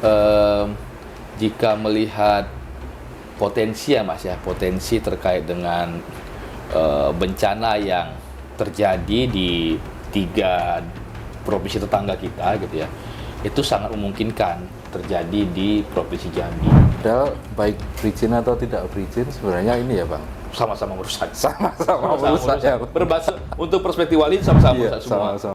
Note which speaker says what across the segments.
Speaker 1: em, jika melihat potensi ya Mas ya, potensi terkait dengan bencana yang terjadi di 3 provinsi tetangga kita gitu ya, itu sangat memungkinkan terjadi di Provinsi Jambi.
Speaker 2: Padahal baik berizin atau tidak berizin sebenarnya ini ya Bang,
Speaker 1: Sama-sama merusak.
Speaker 2: sama-sama merusak ya.
Speaker 1: Berbahasa untuk perspektif wali sama-sama
Speaker 2: Iya,
Speaker 1: merusak semua.
Speaker 2: sama-sama.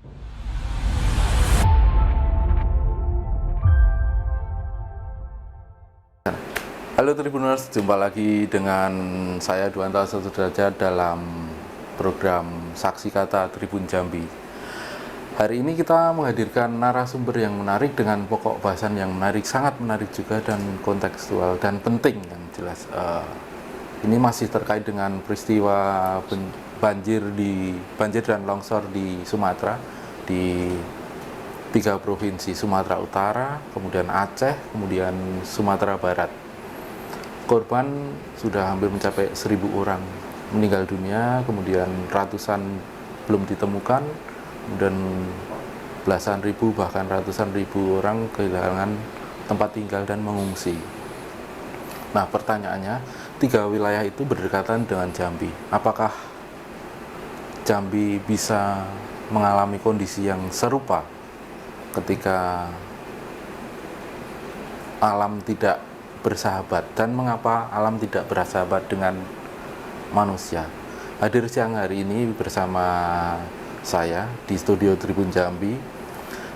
Speaker 2: Halo Tribuners, jumpa lagi dengan saya Duanta Sudrajat dalam program Saksi Kata Tribun Jambi. Hari ini kita menghadirkan narasumber yang menarik dengan pokok bahasan yang menarik, sangat menarik juga dan kontekstual dan penting yang jelas. Ini masih terkait dengan peristiwa banjir dan longsor di Sumatera, di 3 provinsi, Sumatera Utara, kemudian Aceh, kemudian Sumatera Barat. Korban sudah hampir mencapai 1.000 orang meninggal dunia, kemudian ratusan belum ditemukan, dan belasan ribu bahkan ratusan ribu orang kehilangan tempat tinggal dan mengungsi. Nah, pertanyaannya, 3 wilayah itu berdekatan dengan Jambi. Apakah Jambi bisa mengalami kondisi yang serupa ketika alam tidak bersahabat, dan mengapa alam tidak bersahabat dengan manusia? Hadir siang hari ini bersama saya di studio Tribun Jambi,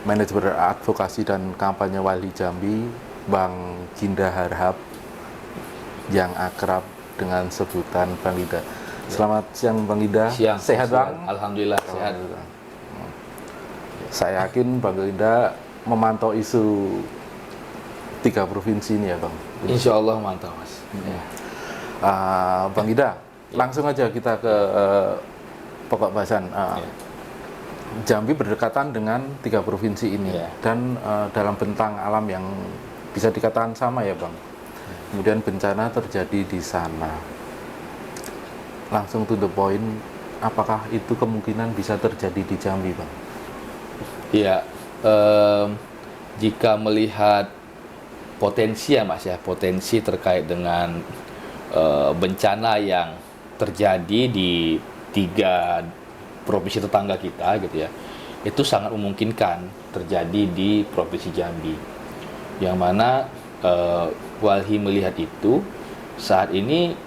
Speaker 2: manajer advokasi dan kampanye Wali Jambi, Bang Ginda Harhab, yang akrab dengan sebutan Bang Ginda. Selamat siang Bang Ginda.
Speaker 1: Siang.
Speaker 2: Sehat Bang?
Speaker 1: Alhamdulillah sehat.
Speaker 2: Saya yakin Bang Ginda memantau isu 3 provinsi ini ya Bang.
Speaker 1: Insya Allah mantap Mas. Ya.
Speaker 2: Bang Ginda, langsung aja kita ke pokok bahasan. Jambi berdekatan dengan 3 provinsi ini, dan dalam bentang alam yang bisa dikatakan sama ya Bang. Kemudian bencana terjadi di sana. Langsung to the point, apakah itu kemungkinan bisa terjadi di Jambi Bang?
Speaker 1: Iya, jika melihat potensi ya Mas ya, potensi terkait dengan bencana yang terjadi di 3 provinsi tetangga kita gitu ya, itu sangat memungkinkan terjadi di Provinsi Jambi, yang mana Walhi melihat itu saat ini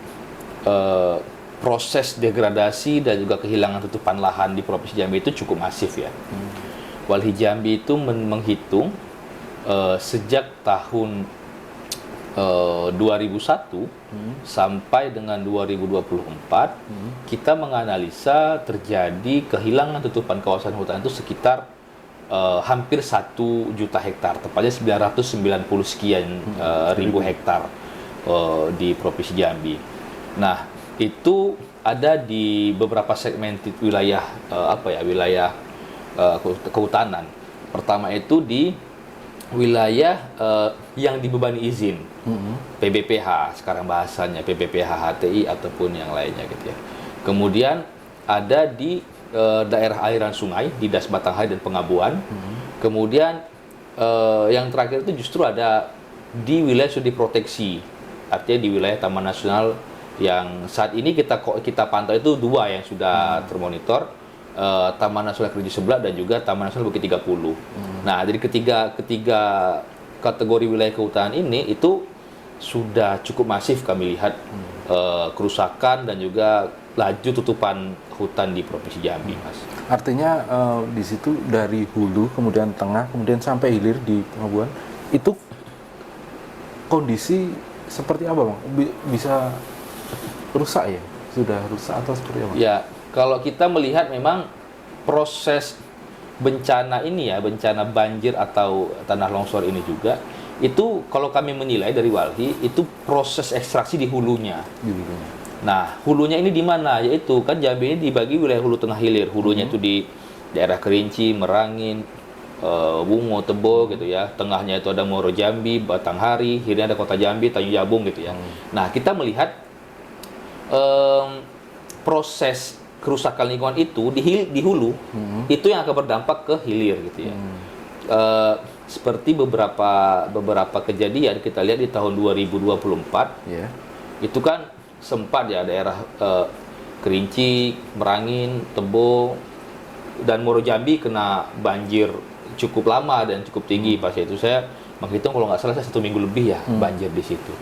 Speaker 1: proses degradasi dan juga kehilangan tutupan lahan di Provinsi Jambi itu cukup masif ya. Walhi Jambi itu menghitung sejak tahun 2001 sampai dengan 2024 kita menganalisa terjadi kehilangan tutupan kawasan hutan itu sekitar hampir 1 juta hektar, tepatnya 990 sekian ribu hektar di Provinsi Jambi. Nah, itu ada di beberapa segmen wilayah wilayah kehutanan. Pertama itu di wilayah yang dibebani izin, PBPH sekarang bahasanya, PBPH HTI ataupun yang lainnya gitu ya. Kemudian ada di daerah aliran sungai di Das Batanghari dan Pengabuan. Kemudian yang terakhir itu justru ada di wilayah sudah diproteksi, artinya di wilayah Taman Nasional yang saat ini kita pantau itu 2 yang sudah termonitor. Taman Nasional Kerinci Sebelah dan juga Taman Nasional Bukit 30. Nah, dari ketiga kategori wilayah kehutanan ini itu sudah cukup masif kami lihat kerusakan dan juga laju tutupan hutan di Provinsi Jambi, Mas.
Speaker 2: Artinya di situ dari hulu, kemudian tengah, kemudian sampai hilir di Pengabuan, itu kondisi seperti apa Bang? Bisa rusak ya? Sudah rusak atau seperti apa?
Speaker 1: Ya, kalau kita melihat memang proses bencana ini ya, bencana banjir atau tanah longsor ini juga, itu kalau kami menilai dari Walhi, itu proses ekstraksi di hulunya. Nah, hulunya ini di mana? Yaitu kan Jambi ini dibagi wilayah hulu tengah hilir. Hulunya itu di daerah Kerinci, Merangin, Bungo, Tebo gitu ya. Tengahnya itu ada Muaro Jambi, Batanghari, hilirnya ada Kota Jambi, Tanjung Jabung gitu ya. Nah, kita melihat proses kerusakan lingkungan itu di hulu itu yang akan berdampak ke hilir gitu ya. seperti beberapa kejadian kita lihat di tahun 2024,
Speaker 2: Ya.
Speaker 1: itu kan sempat ya daerah Kerinci, Merangin, Tebo, dan Muaro Jambi kena banjir cukup lama dan cukup tinggi. Pas itu saya menghitung kalau nggak salah saya 1 minggu lebih ya banjir di situ.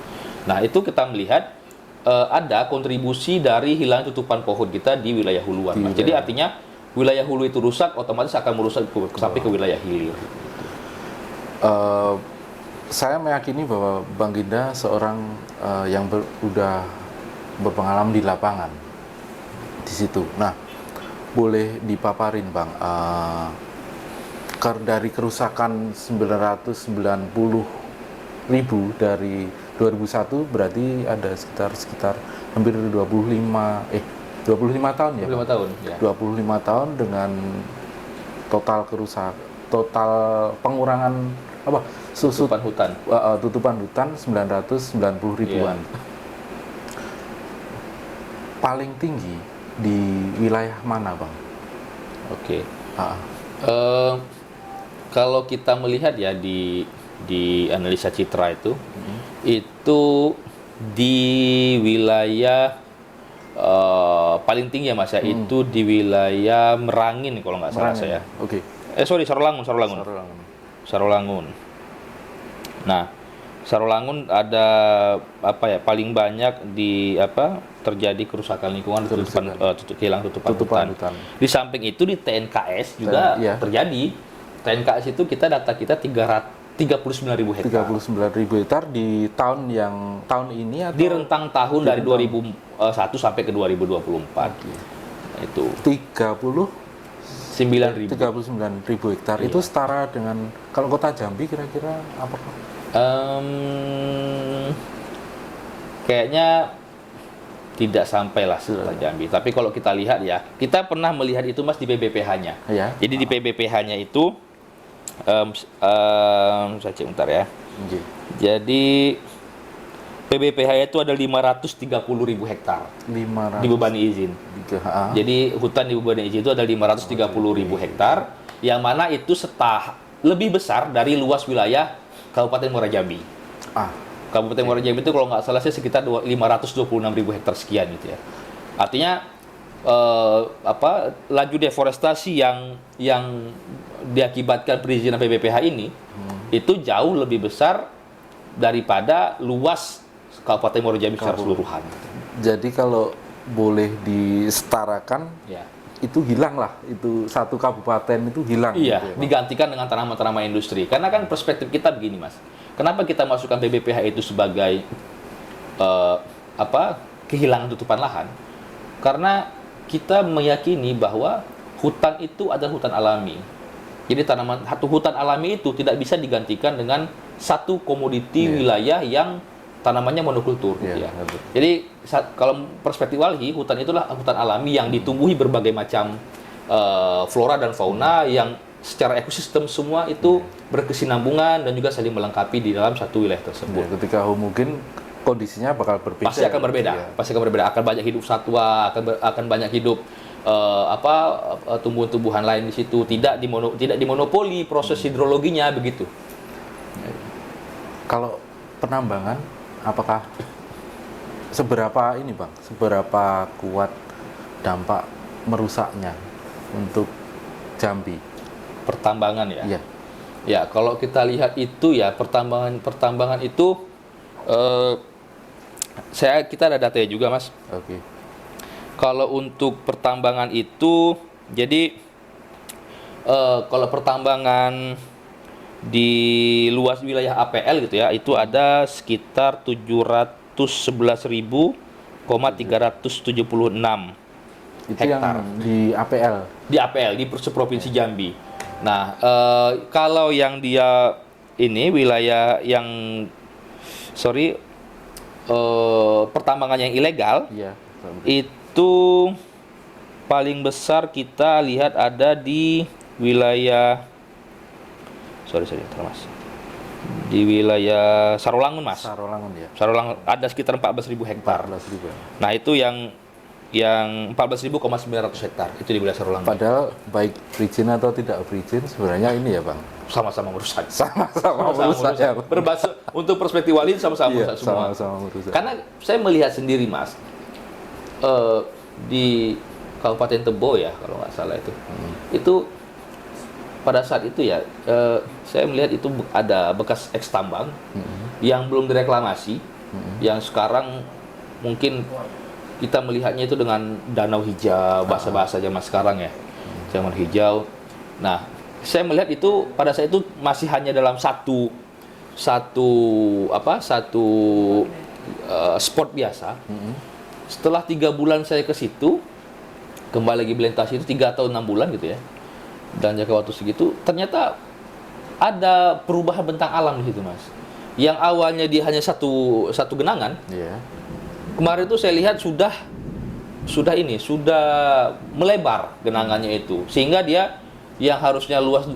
Speaker 1: Nah itu kita melihat ada kontribusi dari hilang tutupan pohon kita di wilayah huluan. Mas. Jadi artinya wilayah hulu itu rusak, otomatis akan merusak sampai ke wilayah hilir.
Speaker 2: Saya meyakini bahwa Bang Ginda seorang yang udah berpengalaman di lapangan di situ. Nah, boleh dipaparin Bang, dari kerusakan 990.000 dari 2001 berarti ada sekitar hampir 25 tahun ya.
Speaker 1: 25 tahun. Ya.
Speaker 2: 25 tahun dengan total pengurangan tutupan hutan 990 ribuan. Paling tinggi di wilayah mana, Bang?
Speaker 1: Oke. Kalau kita melihat ya di analisa citra itu di wilayah paling tinggi ya Mas ya, itu di wilayah Merangin kalau nggak salah saya.
Speaker 2: Oke.
Speaker 1: Sarolangun. Nah, Sarolangun ada paling banyak terjadi kerusakan lingkungan, hilang tutupan hutan. Di samping itu di TNKS juga terjadi. TNKS itu data kita 39.000 hektar.
Speaker 2: 39.000 hektar di tahun ini atau
Speaker 1: di rentang tahun dari 2001 sampai ke 2024. Itu
Speaker 2: 39.000 hektar. Itu setara dengan kalau kota Jambi kira-kira apakah?
Speaker 1: Kayaknya tidak sampailah kota Jambi. Tapi kalau kita lihat ya, kita pernah melihat itu Mas di PBPH-nya.
Speaker 2: Ya.
Speaker 1: Jadi di PBPH-nya itu saya cek bentar ya. Jadi PBPH itu ada 530.000 hektar dibebani izin. Jadi hutan dibebani izin itu ada 530.000 hektar, yang mana itu lebih besar dari luas wilayah Kabupaten Muara Jambi. Kabupaten Muara Jambi itu kalau nggak salah sih sekitar 526.000 hektar sekian gitu ya. Artinya laju deforestasi yang diakibatkan perizinan PBPH ini itu jauh lebih besar daripada luas Kabupaten Muara Jambi secara keseluruhan.
Speaker 2: Jadi kalau boleh disetarakan, itu hilang lah, itu satu kabupaten itu hilang.
Speaker 1: Iya,
Speaker 2: gitu ya,
Speaker 1: digantikan dengan tanaman-tanaman industri. Karena kan perspektif kita begini Mas, kenapa kita masukkan PBPH itu sebagai kehilangan tutupan lahan? Karena kita meyakini bahwa hutan itu adalah hutan alami. Jadi hutan alami itu tidak bisa digantikan dengan satu komoditi wilayah yang tanamannya monokultur. Jadi kalau perspektif Walhi, hutan itulah hutan alami yang ditumbuhi berbagai macam flora dan fauna yang secara ekosistem semua itu berkesinambungan dan juga saling melengkapi di dalam satu wilayah tersebut.
Speaker 2: Ketika homogen kondisinya bakal berbeda.
Speaker 1: Pasti akan berbeda. Akan banyak hidup satwa, akan banyak hidup tumbuhan-tumbuhan lain di situ. Tidak dimonopoli proses hidrologinya begitu.
Speaker 2: Kalau penambangan, apakah seberapa kuat dampak merusaknya untuk Jambi?
Speaker 1: Pertambangan ya.
Speaker 2: Iya.
Speaker 1: Ya, kalau kita lihat itu ya pertambangan itu kita ada datanya juga Mas.
Speaker 2: Oke.
Speaker 1: Kalau untuk pertambangan itu, jadi kalau pertambangan di luas wilayah APL gitu ya, itu ada sekitar 711.376 hektar.
Speaker 2: Yang di APL?
Speaker 1: Di APL, di Provinsi Jambi. Nah, kalau yang dia ini wilayah yang pertambangan yang ilegal, itu paling besar kita lihat ada di wilayah di wilayah Sarolangun Mas. Sarolangun ada sekitar 14.000 hektar. Nah, itu yang 14.900 hektar itu di wilayah Sarolangun.
Speaker 2: Padahal baik berizin atau tidak berizin sebenarnya ini ya Bang,
Speaker 1: sama-sama merusak.
Speaker 2: Sama-sama merusak ya.
Speaker 1: Untuk perspektif Wali sama-sama
Speaker 2: Iya,
Speaker 1: merusak semua.
Speaker 2: sama-sama merusak.
Speaker 1: Karena saya melihat sendiri Mas, di Kabupaten Tebo ya kalau nggak salah itu pada saat itu ya saya melihat itu ada bekas eks tambang yang belum direklamasi, yang sekarang mungkin kita melihatnya itu dengan danau hijau, bahasa-bahasa zaman sekarang ya, zaman hijau. Nah, saya melihat itu pada saat itu masih hanya dalam satu spot biasa. Setelah 3 bulan saya ke situ, kembali lagi melintasi itu 3 atau 6 bulan gitu ya, dan jangka waktu segitu, ternyata ada perubahan bentang alam di situ Mas. Yang awalnya dia hanya satu genangan, kemarin itu saya lihat sudah melebar genangannya itu, sehingga dia yang harusnya luas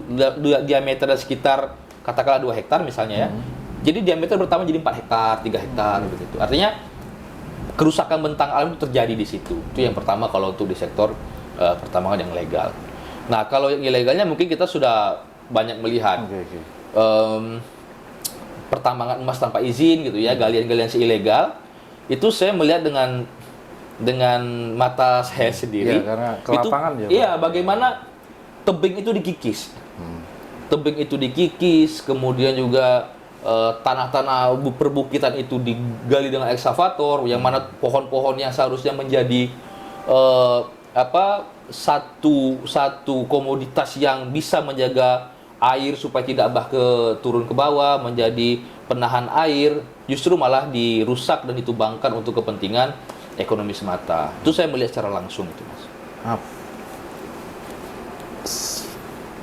Speaker 1: diameter sekitar katakanlah 2 hektar misalnya ya, jadi diameter bertambah jadi 4 hektar, 3 hektar begitu. Artinya kerusakan bentang alam itu terjadi di situ. Itu yang pertama kalau untuk di sektor pertambangan yang legal. Nah, kalau yang ilegalnya mungkin kita sudah banyak melihat. Pertambangan emas tanpa izin gitu ya, galian-galian ilegal. Itu saya melihat dengan mata saya sendiri.
Speaker 2: Iya, karena ke lapangan
Speaker 1: itu, iya, bagaimana tebing itu dikikis. Tebing itu dikikis, kemudian juga tanah-tanah perbukitan itu digali dengan ekskavator, yang mana pohon-pohon yang seharusnya menjadi satu komoditas yang bisa menjaga air supaya tidak turun ke bawah, menjadi penahan air, justru malah dirusak dan ditumbangkan untuk kepentingan ekonomi semata. Itu saya melihat secara langsung itu, Mas.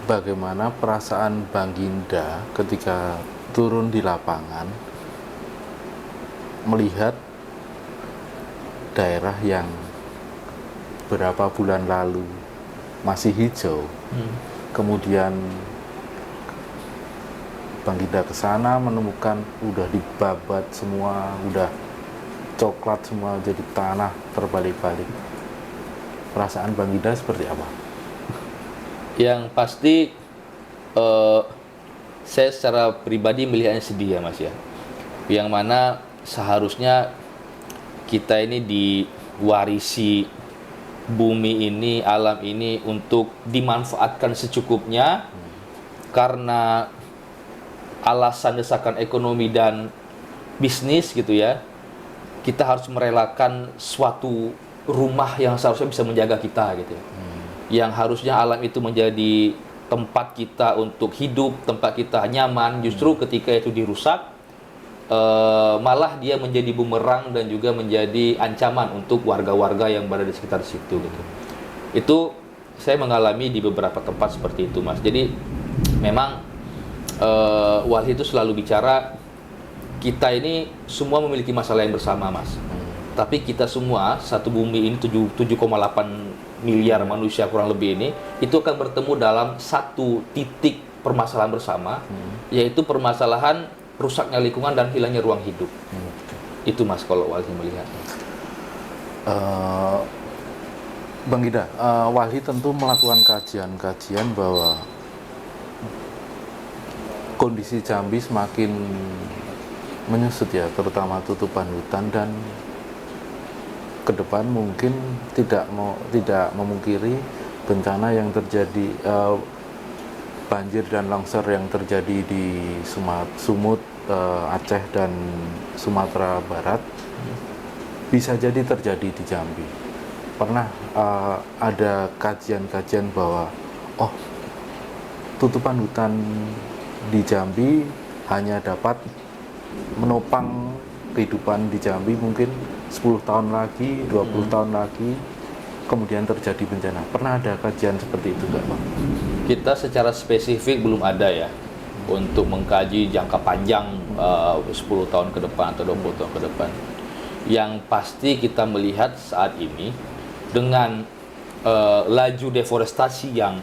Speaker 2: Bagaimana perasaan Bang Ginda ketika turun di lapangan melihat daerah yang berapa bulan lalu masih hijau, kemudian Bang Ginda ke sana menemukan udah dibabat semua, udah coklat semua, jadi tanah terbalik-balik. Perasaan Bang Ginda seperti apa?
Speaker 1: Yang pasti saya secara pribadi melihatnya sedih ya Mas ya. Yang mana seharusnya kita ini diwarisi bumi ini, alam ini untuk dimanfaatkan secukupnya, karena alasan desakan ekonomi dan bisnis gitu ya, kita harus merelakan suatu rumah yang seharusnya bisa menjaga kita gitu ya. Yang harusnya alam itu menjadi tempat kita untuk hidup, tempat kita nyaman, justru ketika itu dirusak, malah dia menjadi bumerang dan juga menjadi ancaman untuk warga-warga yang berada di sekitar situ gitu. Itu saya mengalami di beberapa tempat seperti itu Mas. Jadi memang Walhi itu selalu bicara, kita ini semua memiliki masalah yang bersama Mas. Tapi kita semua, satu bumi ini 7,8 miliar manusia kurang lebih ini, itu akan bertemu dalam satu titik permasalahan bersama, yaitu permasalahan rusaknya lingkungan dan hilangnya ruang hidup. Itu Mas kalau Walhi melihat.
Speaker 2: Bang Ginda, Walhi tentu melakukan kajian-kajian bahwa kondisi Jambi semakin menyusut ya, terutama tutupan hutan, dan ke depan mungkin tidak memungkiri bencana yang terjadi, banjir dan longsor yang terjadi di Sumut, Aceh dan Sumatera Barat bisa jadi terjadi di Jambi. Pernah ada kajian-kajian bahwa tutupan hutan di Jambi hanya dapat menopang kehidupan di Jambi mungkin 10 tahun lagi, 20 tahun lagi, kemudian terjadi bencana. Pernah ada kajian seperti itu nggak Bang?
Speaker 1: Kita secara spesifik belum ada ya untuk mengkaji jangka panjang 10 tahun ke depan atau 20 tahun ke depan. Yang pasti kita melihat saat ini dengan laju deforestasi yang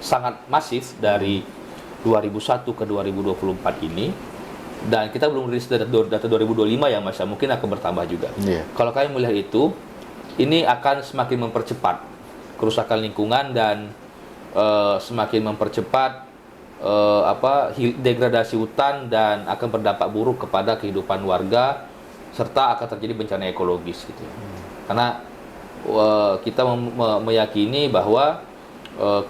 Speaker 1: sangat masif dari 2001 ke 2024 ini, dan kita belum rilis data 2025 ya Mas, mungkin akan bertambah juga. Kalau kami melihat itu, ini akan semakin mempercepat kerusakan lingkungan dan semakin mempercepat degradasi hutan dan akan berdampak buruk kepada kehidupan warga serta akan terjadi bencana ekologis gitu. Karena kita meyakini bahwa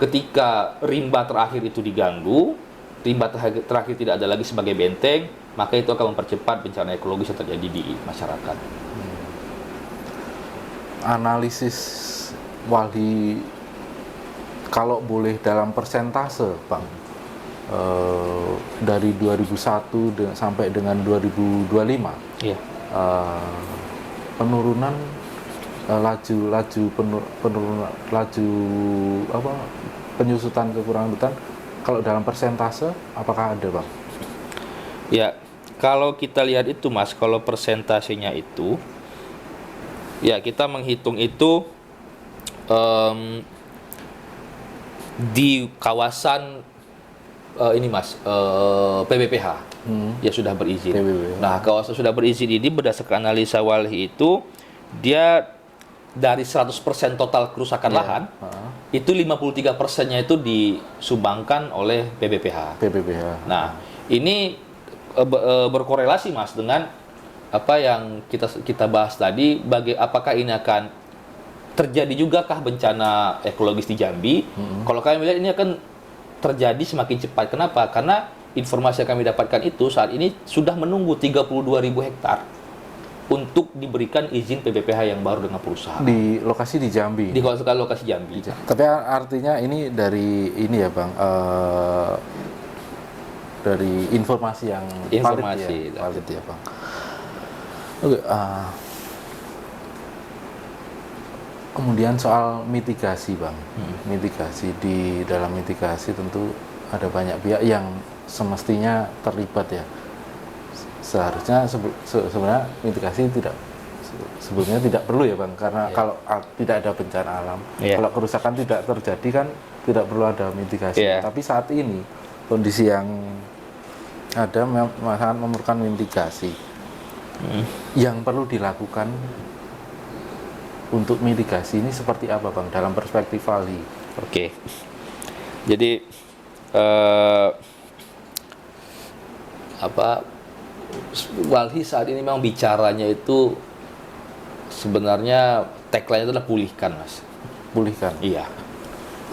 Speaker 1: ketika rimba terakhir itu diganggu, rimba terakhir tidak ada lagi sebagai benteng, maka itu akan mempercepat bencana ekologis yang terjadi di masyarakat.
Speaker 2: Analisis Walhi, kalau boleh dalam persentase, Bang, dari 2001 sampai dengan 2025,
Speaker 1: Iya.
Speaker 2: Penurunan penyusutan kekurangan hutan, kalau dalam persentase apakah ada, Bang?
Speaker 1: Ya, kalau kita lihat itu Mas, kalau persentasenya itu, ya kita menghitung itu di kawasan ini Mas, PBPH ya sudah berizin.
Speaker 2: PBPH.
Speaker 1: Nah, kawasan sudah berizin ini berdasarkan analisa Walhi itu, dia dari 100% total kerusakan lahan, itu 53%-nya itu disumbangkan oleh PBPH.
Speaker 2: PBPH.
Speaker 1: Nah, ini berkorelasi Mas dengan apa yang kita bahas tadi, apakah ini akan terjadi juga kah bencana ekologis di Jambi? Kalau kami melihat ini akan terjadi semakin cepat. Kenapa? Karena informasi yang kami dapatkan itu saat ini sudah menunggu 32.000 hektar untuk diberikan izin PBPH yang baru dengan perusahaan.
Speaker 2: Di lokasi di Jambi.
Speaker 1: Di lokasi Jambi.
Speaker 2: Tapi artinya ini dari ini ya, Bang, dari informasi yang valid ya, Bang. Oke. Kemudian soal mitigasi, Bang. Mitigasi, di dalam mitigasi tentu ada banyak pihak yang semestinya terlibat ya. Seharusnya sebenarnya mitigasi sebelumnya tidak perlu ya, Bang, karena kalau tidak ada bencana alam, kalau kerusakan tidak terjadi kan tidak perlu ada mitigasi. Tapi saat ini kondisi yang ada sangat memerlukan mitigasi. Yang perlu dilakukan untuk mitigasi ini seperti apa, Bang, dalam perspektif Walhi?
Speaker 1: Oke. Jadi Walhi saat ini memang bicaranya itu sebenarnya tagline-nya adalah pulihkan, Mas.
Speaker 2: Pulihkan.
Speaker 1: Iya.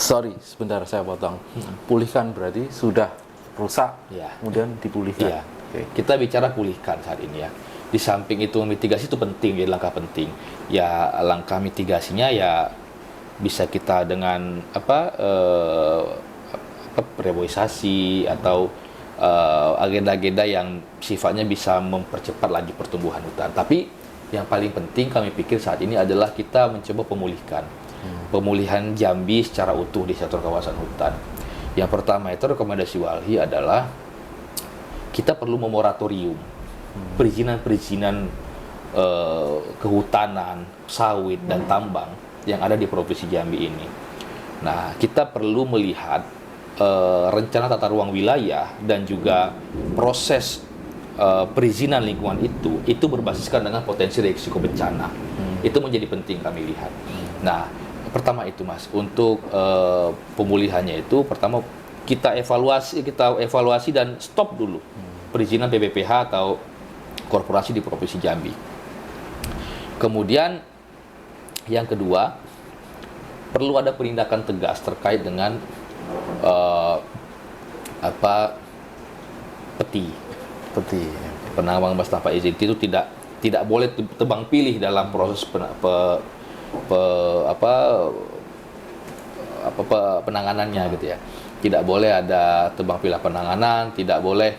Speaker 2: Sorry, sebentar saya potong. Pulihkan berarti sudah rusak, kemudian dipulihkan.
Speaker 1: Iya. Kita bicara pulihkan saat ini ya. Di samping itu mitigasi itu penting, jadi langkah penting. Ya langkah mitigasinya ya bisa kita dengan reboisasi atau agenda-agenda yang sifatnya bisa mempercepat laju pertumbuhan hutan. Tapi yang paling penting kami pikir saat ini adalah kita mencoba pemulihan Jambi secara utuh di sektor kawasan hutan. Yang pertama itu rekomendasi Walhi adalah kita perlu memoratorium perizinan kehutanan, sawit dan tambang yang ada di Provinsi Jambi ini. Nah, kita perlu melihat rencana tata ruang wilayah dan juga proses perizinan lingkungan itu berbasiskan dengan potensi risiko bencana. Itu menjadi penting kami lihat. Nah, pertama itu Mas, untuk pemulihannya itu pertama kita evaluasi dan stop dulu perizinan PBPH atau korporasi di Provinsi Jambi. Kemudian yang kedua, perlu ada penindakan tegas terkait dengan peti penambang bebas tanpa izin itu tidak boleh tebang pilih dalam proses penanganannya gitu ya. Tidak boleh ada tebang pilih penanganan, tidak boleh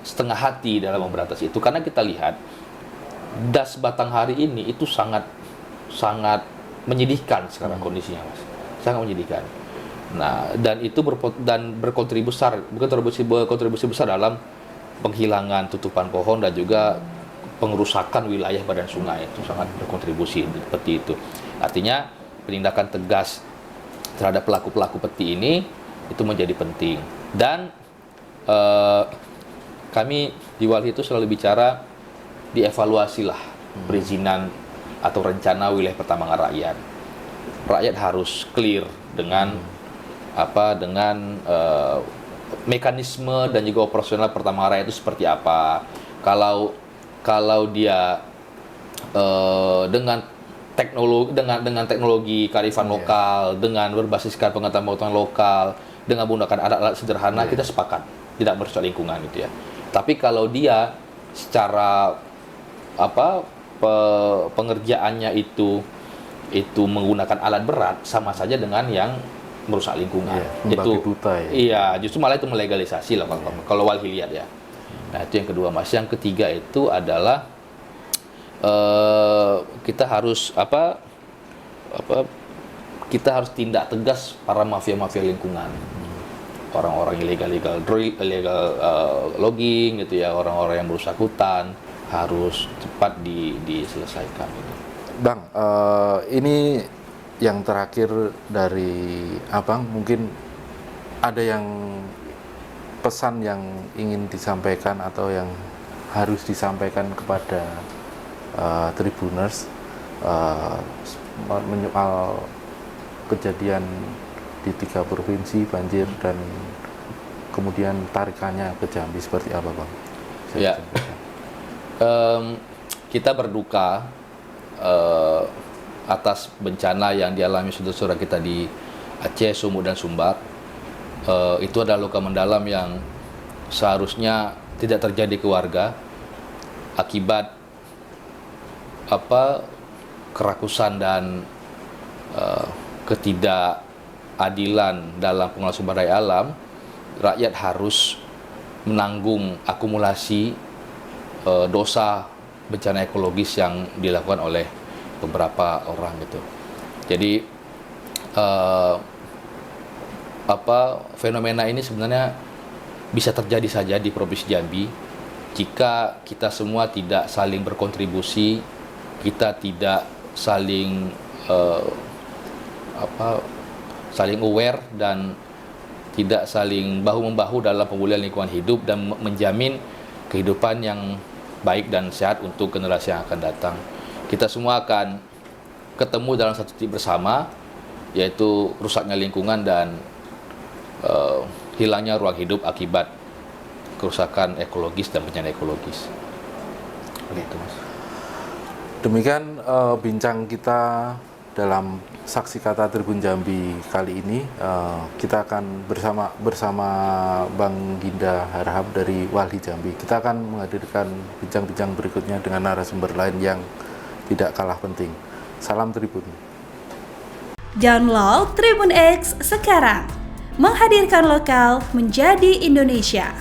Speaker 1: setengah hati dalam memberantas itu, karena kita lihat das Batanghari ini itu sangat menyedihkan sekarang kondisinya, Mas. Sangat menyedihkan. Nah, dan itu berkontribusi besar dalam penghilangan tutupan pohon dan juga pengerusakan wilayah badan sungai. Itu sangat berkontribusi seperti itu. Artinya penindakan tegas terhadap pelaku-pelaku peti ini itu menjadi penting. Dan kami di Walhi itu selalu bicara dievaluasilah perizinan atau rencana wilayah pertambangan rakyat. Rakyat harus clear dengan dengan mekanisme dan juga operasional Pertamina Raya itu seperti apa. Kalau dia dengan teknologi kearifan lokal, dengan berbasiskan pengetahuan lokal, dengan menggunakan alat-alat sederhana, kita sepakat tidak merusak lingkungan gitu ya. Tapi kalau dia secara pengerjaannya itu menggunakan alat berat, sama saja dengan yang merusak lingkungan.
Speaker 2: Membagi duta ya.
Speaker 1: Iya, justru malah itu melegalisasi lah kalau Walhi lihat ya. Nah, itu yang kedua, Mas. Yang ketiga itu adalah kita harus kita harus tindak tegas para mafia-mafia lingkungan. Orang-orang illegal logging gitu ya, orang-orang yang merusak hutan harus cepat diselesaikan gitu.
Speaker 2: Bang, ini yang terakhir dari Abang, mungkin ada yang pesan yang ingin disampaikan atau yang harus disampaikan kepada Tribuners menyoal kejadian di 3 provinsi banjir dan kemudian tarikannya ke Jambi seperti apa, Bang?
Speaker 1: Ya, kita berduka atas bencana yang dialami saudara-saudara kita di Aceh, Sumut, dan Sumbar. Itu adalah luka mendalam yang seharusnya tidak terjadi ke warga akibat kerakusan dan ketidakadilan dalam pengelolaan sumber daya alam. Rakyat harus menanggung akumulasi dosa bencana ekologis yang dilakukan oleh beberapa orang gitu. Jadi fenomena ini sebenarnya bisa terjadi saja di Provinsi Jambi jika kita semua tidak saling berkontribusi, kita tidak saling saling aware dan tidak saling bahu-membahu dalam pemulihan lingkungan hidup dan menjamin kehidupan yang baik dan sehat untuk generasi yang akan datang. Kita semua akan ketemu dalam satu titik bersama, yaitu rusaknya lingkungan dan hilangnya ruang hidup akibat kerusakan ekologis dan bencana ekologis. Begitu, Mas.
Speaker 2: Demikian bincang kita dalam Saksi Kata Tribun Jambi kali ini. Kita akan bersama Bang Ginda Harahap dari Walhi Jambi. Kita akan menghadirkan bincang-bincang berikutnya dengan narasumber lain yang tidak kalah penting. Salam Tribun.
Speaker 3: Download Tribun X sekarang. Menghadirkan lokal menjadi Indonesia.